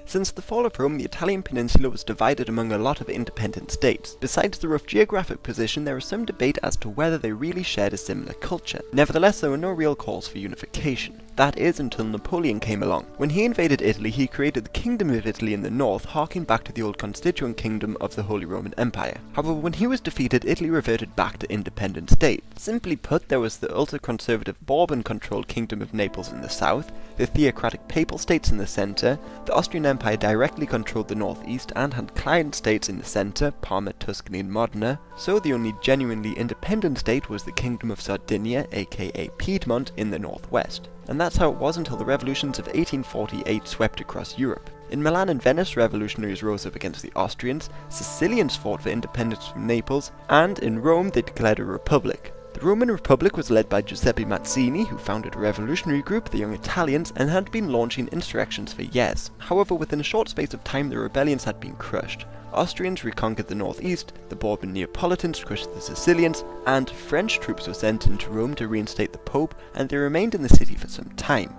Since the fall of Rome, the Italian peninsula was divided among a lot of independent states. Besides the rough geographic position, there was some debate as to whether they really shared a similar culture. Nevertheless, there were no real calls for unification. That is, until Napoleon came along. When he invaded Italy, he created the Kingdom of Italy in the north, harking back to the old constituent kingdom of the Holy Roman Empire. However, when he was defeated, Italy reverted back to independent state. Simply put, there was the ultra-conservative Bourbon-controlled Kingdom of Naples in the south, the theocratic Papal States in the centre, the Austrian Empire directly controlled the northeast and had client states in the centre, Parma, Tuscany and Modena, so the only genuinely independent state was the Kingdom of Sardinia, aka Piedmont, in the northwest. And that's how it was until the revolutions of 1848 swept across Europe. In Milan and Venice, revolutionaries rose up against the Austrians, Sicilians fought for independence from Naples, and in Rome they declared a republic. The Roman Republic was led by Giuseppe Mazzini, who founded a revolutionary group, the Young Italians, and had been launching insurrections for years. However, within a short space of time the rebellions had been crushed. Austrians reconquered the northeast, the Bourbon Neapolitans crushed the Sicilians, and French troops were sent into Rome to reinstate the Pope, and they remained in the city for some time.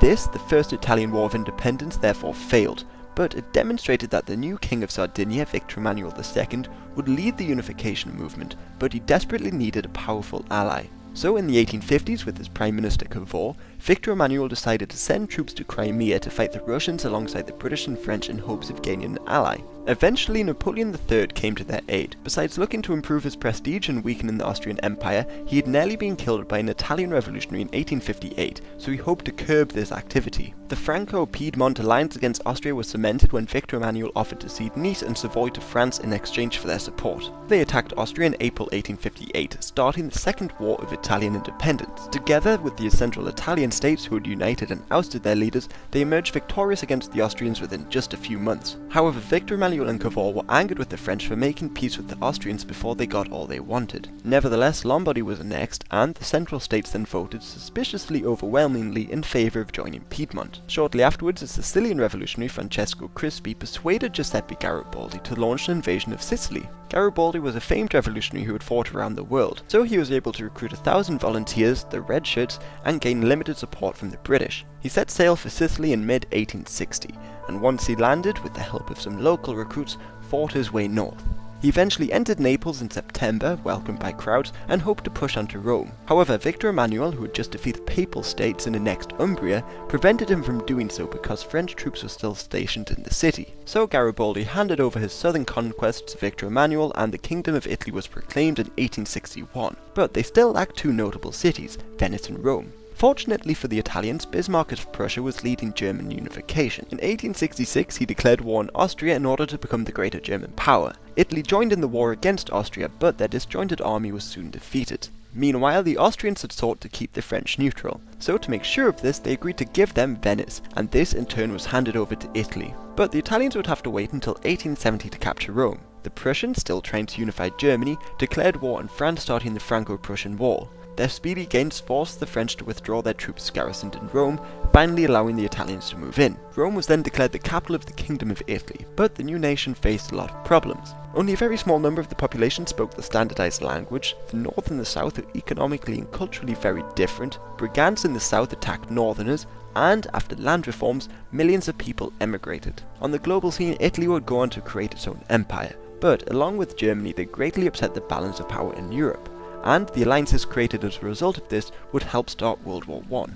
This, the First Italian War of Independence, therefore failed, but it demonstrated that the new king of Sardinia, Victor Emmanuel II, would lead the unification movement, but he desperately needed a powerful ally. So in the 1850s, with his Prime Minister Cavour, Victor Emmanuel decided to send troops to Crimea to fight the Russians alongside the British and French in hopes of gaining an ally. Eventually, Napoleon III came to their aid. Besides looking to improve his prestige and weakening the Austrian Empire, he had nearly been killed by an Italian revolutionary in 1858, so he hoped to curb this activity. The Franco-Piedmont alliance against Austria was cemented when Victor Emmanuel offered to cede Nice and Savoy to France in exchange for their support. They attacked Austria in April 1858, starting the Second War of Italian Independence. Together with the Central Italian states who had united and ousted their leaders, they emerged victorious against the Austrians within just a few months. However, Victor Emmanuel and Cavour were angered with the French for making peace with the Austrians before they got all they wanted. Nevertheless, Lombardy was annexed, and the Central States then voted suspiciously overwhelmingly in favour of joining Piedmont. Shortly afterwards, a Sicilian revolutionary, Francesco Crispi, persuaded Giuseppe Garibaldi to launch an invasion of Sicily. Garibaldi was a famed revolutionary who had fought around the world, so he was able to recruit 1,000 volunteers, the Red Shirts, and gain limited support from the British. He set sail for Sicily in mid-1860, and once he landed, with the help of some local recruits, fought his way north. He eventually entered Naples in September, welcomed by crowds, and hoped to push on to Rome. However, Victor Emmanuel, who had just defeated Papal States and annexed Umbria, prevented him from doing so because French troops were still stationed in the city. So Garibaldi handed over his southern conquests to Victor Emmanuel, and the Kingdom of Italy was proclaimed in 1861. But they still lacked two notable cities, Venice and Rome. Fortunately for the Italians, Bismarck of Prussia was leading German unification. In 1866 he declared war on Austria in order to become the greater German power. Italy joined in the war against Austria, but their disjointed army was soon defeated. Meanwhile, the Austrians had sought to keep the French neutral, so to make sure of this they agreed to give them Venice, and this in turn was handed over to Italy. But the Italians would have to wait until 1870 to capture Rome. The Prussians, still trying to unify Germany, declared war on France, starting the Franco-Prussian War. Their speedy gains forced the French to withdraw their troops garrisoned in Rome, finally allowing the Italians to move in. Rome was then declared the capital of the Kingdom of Italy, but the new nation faced a lot of problems. Only a very small number of the population spoke the standardized language, the north and the south were economically and culturally very different, brigands in the south attacked northerners, and after land reforms, millions of people emigrated. On the global scene, Italy would go on to create its own empire, but along with Germany they greatly upset the balance of power in Europe, and the alliances created as a result of this would help start World War I.